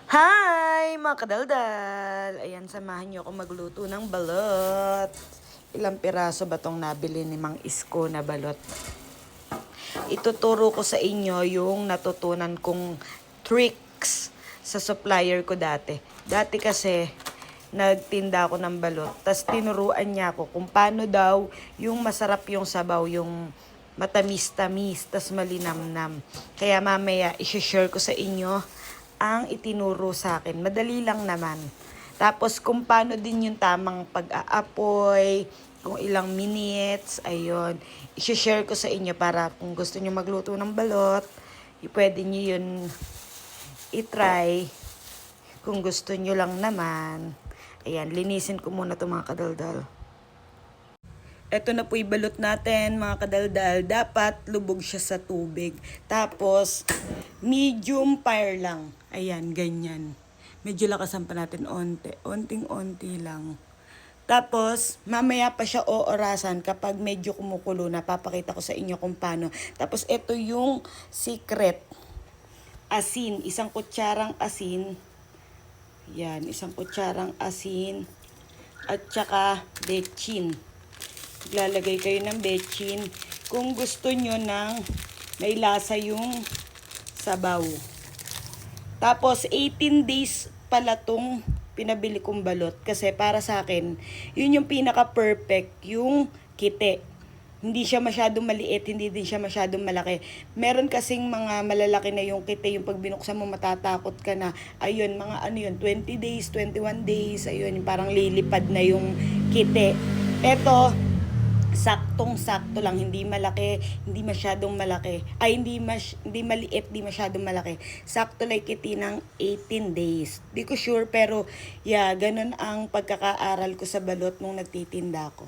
Hi, mga kadaldal! Ayan, samahan niyo ako magluto ng balot. Ilang piraso ba tong nabili ni Mang Isko na balot? Ituturo ko sa inyo yung natutunan kong tricks sa supplier ko dati. Dati kasi, nagtinda ako ng balot. Tas tinuruan niya ako kung paano daw yung masarap yung sabaw, yung matamis-tamis, tas malinamnam. Kaya mamaya, isi-share ko sa inyo ang itinuro sa akin. Madali lang naman. Tapos kung paano din yung tamang pag-aapoy, kung ilang minutes, ayun. I-share ko sa inyo para kung gusto nyo magluto ng balot, pwede nyo yun i-try. Kung gusto nyo lang naman. Ayan, linisin ko muna itong mga kadaldal. Ito na po balot natin mga kadaldal. Dapat lubog siya sa tubig. Tapos, medium fire lang. Ayan, ganyan. Medyo lakasan pa natin onte. Onting-onti lang. Tapos, mamaya pa siya oorasan kapag medyo kumukulo na. Papakita ko sa inyo kung paano. Tapos, ito yung secret. Asin. Isang kutsarang asin. Yan, isang kutsarang asin. At saka, bechin. Lalagay kayo ng bechin kung gusto nyo ng may lasa yung sabaw. Tapos 18 days pala tong pinabili kong balot kasi para sa akin yun yung pinaka perfect yung kite. Hindi siya masyadong maliit, hindi din siya masyadong malaki. Meron kasing mga malalaki na yung kite, yung pag binuksan mo matatakot ka na. Ayun, mga ano yun, 20 days, 21 days, ayun, parang lilipad na yung kite. Eto, saktong-sakto lang, hindi malaki, hindi masyadong malaki. Ay, hindi maliit, hindi masyadong malaki. Sakto like iti ng 18 days. Di ko sure, pero yeah, ganun ang pagkakaaral ko sa balot nung nagtitinda ko.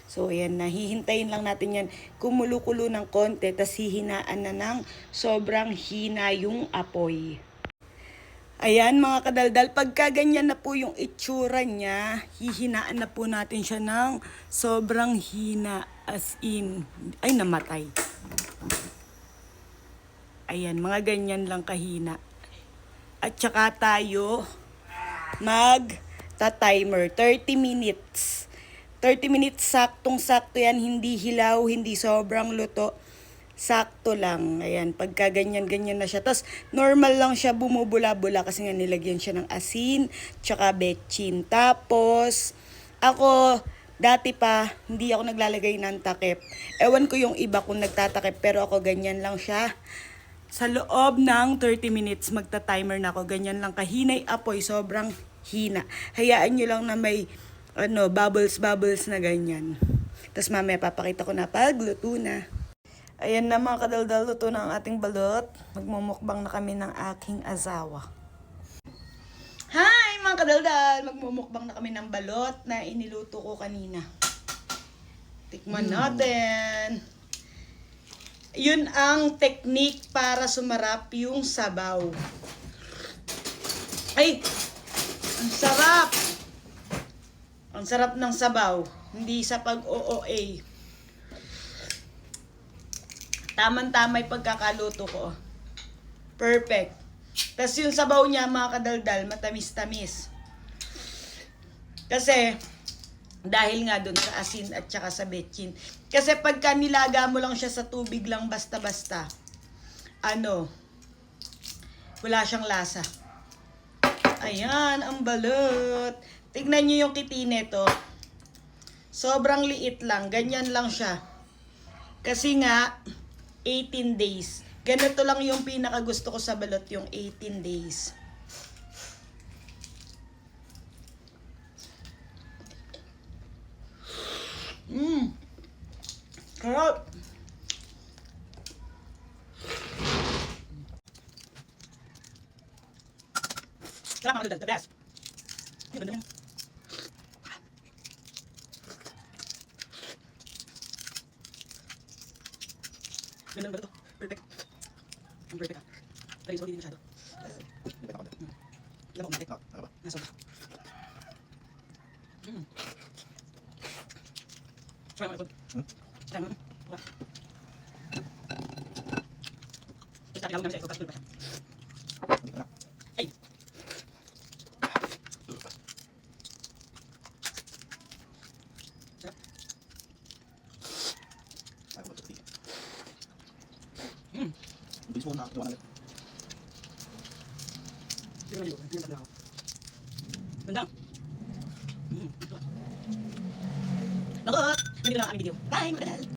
So, ayan na. Hihintayin lang natin yan. Kumulo-kulo ng konti, tas hihinaan na ng sobrang hina yung apoy. Ayan mga kadaldal, pagka ganyan na po yung itsura niya, hihinaan na po natin siya ng sobrang hina, as in, ay namatay. Ayan, mga ganyan lang kahina. At saka tayo mag-timer, 30 minutes. 30 minutes saktong-sakto yan, hindi hilaw, hindi sobrang luto. Sakto lang. Ayan, pagka ganyan-ganyan na siya. Tapos, normal lang siya bumubula-bula kasi nga nilagyan siya ng asin, tsaka bechin. Tapos, ako, dati pa, hindi ako naglalagay ng takip. Ewan ko yung iba kung nagtatakip, pero ako ganyan lang siya. Sa loob ng 30 minutes, magta-timer na ako. Ganyan lang kahinay apoy, sobrang hina. Hayaan nyo lang na may bubbles na ganyan. Tapos mamaya papakita ko na pagluto na. Ayan na mga kadaldal, luto na ang ating balot. Magmumukbang na kami ng aking asawa. Hi mga kadaldal! Magmumukbang na kami ng balot na iniluto ko kanina. Tikman natin. Yun ang technique para sumarap yung sabaw. Ay! Ang sarap! Ang sarap ng sabaw. Hindi sa pag-OOA. Tama-tama yung pagkakaluto ko. Perfect. Tapos yung sabaw niya, mga kadaldal, matamis-tamis. Kasi, dahil nga dun sa asin at saka sa bechin. Kasi pagka nilaga mo lang siya sa tubig lang basta-basta, wala siyang lasa. Ayan, ang balot. Tignan nyo yung kiti nito. Sobrang liit lang. Ganyan lang siya. Kasi nga, 18 days. Ganito lang yung pinaka gusto ko sa balot, yung 18 days. Sarap. Sarap mga the best. Yung ganda yan. Ganda ng balot to. Perfect. Ang perfect ah. Try so, hindi masyado. Alam mo kung matik. Nasa ba? Try mo ito. Try mo. Basta kinawag namin sa ito. Tapos pa siya. Ay! Bilis mo na, iwan agad. Ganda. Naku! Hindi na lang kami video. Bye mga kadal!